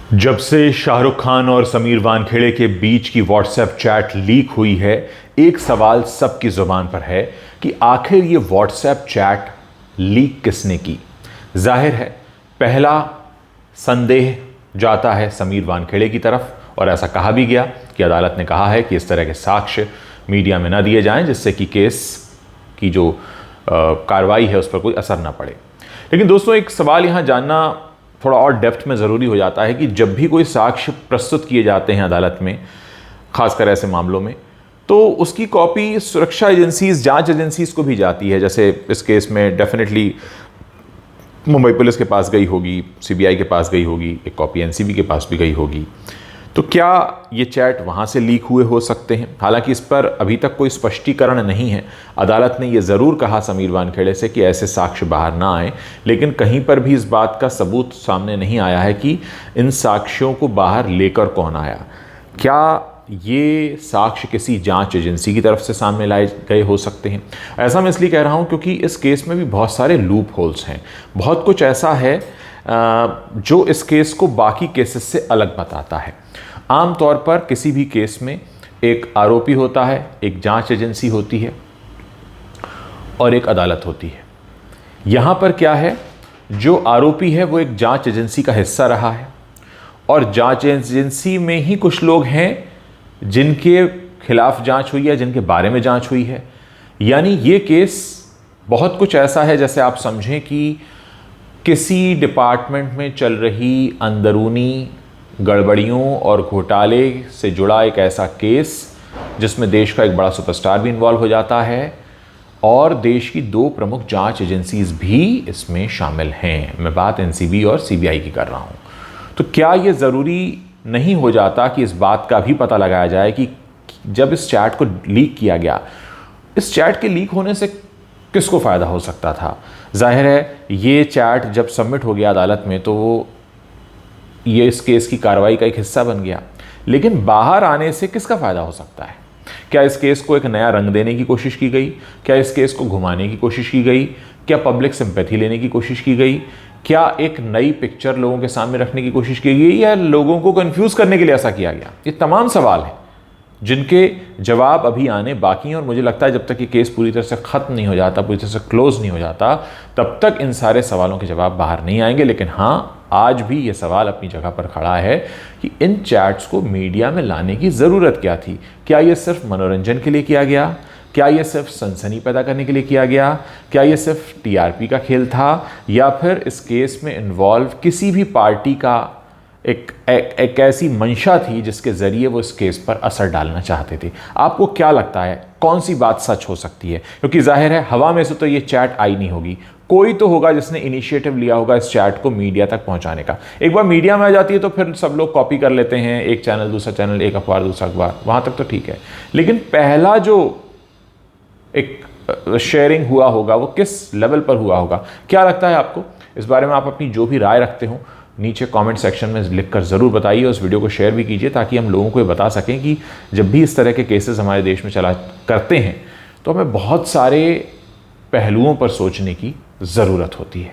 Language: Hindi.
जब से शाहरुख खान और समीर वानखेड़े के बीच की व्हाट्सएप चैट लीक हुई है, एक सवाल सबकी जुबान पर है कि आखिर ये व्हाट्सएप चैट लीक किसने की। जाहिर है पहला संदेह जाता है समीर वानखेड़े की तरफ, और ऐसा कहा भी गया कि अदालत ने कहा है कि इस तरह के साक्ष्य मीडिया में न दिए जाएं, जिससे कि केस की जो कार्रवाई है उस पर कोई असर ना पड़े। लेकिन दोस्तों, एक सवाल यहाँ जानना थोड़ा और डेप्थ में ज़रूरी हो जाता है कि जब भी कोई साक्ष्य प्रस्तुत किए जाते हैं अदालत में, खासकर ऐसे मामलों में, तो उसकी कॉपी सुरक्षा एजेंसीज, जांच एजेंसीज को भी जाती है। जैसे इस केस में डेफिनेटली मुंबई पुलिस के पास गई होगी, सीबीआई के पास गई होगी, एक कॉपी एनसीबी के पास भी गई होगी। तो क्या ये चैट वहाँ से लीक हुए हो सकते हैं? हालांकि इस पर अभी तक कोई स्पष्टीकरण नहीं है। अदालत ने ये ज़रूर कहा समीर वानखेड़े से कि ऐसे साक्ष्य बाहर ना आए, लेकिन कहीं पर भी इस बात का सबूत सामने नहीं आया है कि इन साक्ष्यों को बाहर लेकर कौन आया। क्या ये साक्ष्य किसी जांच एजेंसी की तरफ से सामने लाए गए हो सकते हैं? ऐसा मैं इसलिए कह रहा हूँ क्योंकि इस केस में भी बहुत सारे लूप होल्स हैं। बहुत कुछ ऐसा है जो इस केस को बाकी केसेस से अलग बताता है। आमतौर पर किसी भी केस में एक आरोपी होता है, एक जांच एजेंसी होती है और एक अदालत होती है। यहाँ पर क्या है, जो आरोपी है वो एक जांच एजेंसी का हिस्सा रहा है, और जांच एजेंसी में ही कुछ लोग हैं जिनके खिलाफ जांच हुई है, जिनके बारे में जांच हुई है। यानी ये केस बहुत कुछ ऐसा है जैसे आप समझें कि किसी डिपार्टमेंट में चल रही अंदरूनी गड़बड़ियों और घोटाले से जुड़ा एक ऐसा केस जिसमें देश का एक बड़ा सुपरस्टार भी इन्वॉल्व हो जाता है और देश की दो प्रमुख जांच एजेंसीज भी इसमें शामिल हैं। मैं बात एनसीबी और सीबीआई की कर रहा हूं। तो क्या ये ज़रूरी नहीं हो जाता कि इस बात का भी पता लगाया जाए कि जब इस चैट को लीक किया गया, इस चैट के लीक होने से किसको फ़ायदा हो सकता था? जाहिर है ये चैट जब सबमिट हो गया अदालत में तो ये इस केस की कार्रवाई का एक हिस्सा बन गया, लेकिन बाहर आने से किसका फ़ायदा हो सकता है? क्या इस केस को एक नया रंग देने की कोशिश की गई? क्या इस केस को घुमाने की कोशिश की गई? क्या पब्लिक सिंपैथी लेने की कोशिश की गई? क्या एक नई पिक्चर लोगों के सामने रखने की कोशिश की गई, या लोगों को कंफ्यूज करने के लिए ऐसा किया गया? ये तमाम सवाल हैं जिनके जवाब अभी आने बाकी हैं, और मुझे लगता है जब तक ये केस पूरी तरह से ख़त्म नहीं हो जाता, पूरी तरह से क्लोज नहीं हो जाता, तब तक इन सारे सवालों के जवाब बाहर नहीं आएंगे। लेकिन हाँ, आज भी ये सवाल अपनी जगह पर खड़ा है कि इन चैट्स को मीडिया में लाने की ज़रूरत क्या थी? क्या ये सिर्फ मनोरंजन के लिए किया गया? क्या ये सिर्फ सनसनी पैदा करने के लिए किया गया? क्या ये सिर्फ टीआरपी का खेल था, या फिर इस केस में इन्वॉल्व किसी भी पार्टी का एक ऐसी मंशा थी जिसके ज़रिए वो इस केस पर असर डालना चाहते थे? आपको क्या लगता है कौन सी बात सच हो सकती है? क्योंकि जाहिर है हवा में से तो ये चैट आई नहीं होगी, कोई तो होगा जिसने इनिशिएटिव लिया होगा इस चैट को मीडिया तक पहुंचाने का। एक बार मीडिया में आ जाती है तो फिर सब लोग कॉपी कर लेते हैं, एक चैनल दूसरा चैनल, एक अखबार दूसरा अखबार, वहां तक तो ठीक है। लेकिन पहला जो एक शेयरिंग हुआ होगा वो किस लेवल पर हुआ होगा? क्या लगता है आपको? इस बारे में आप अपनी जो भी राय रखते हो नीचे कमेंट सेक्शन में लिखकर ज़रूर बताइए। उस वीडियो को शेयर भी कीजिए ताकि हम लोगों को ये बता सकें कि जब भी इस तरह के केसेस हमारे देश में चला करते हैं तो हमें बहुत सारे पहलुओं पर सोचने की ज़रूरत होती है।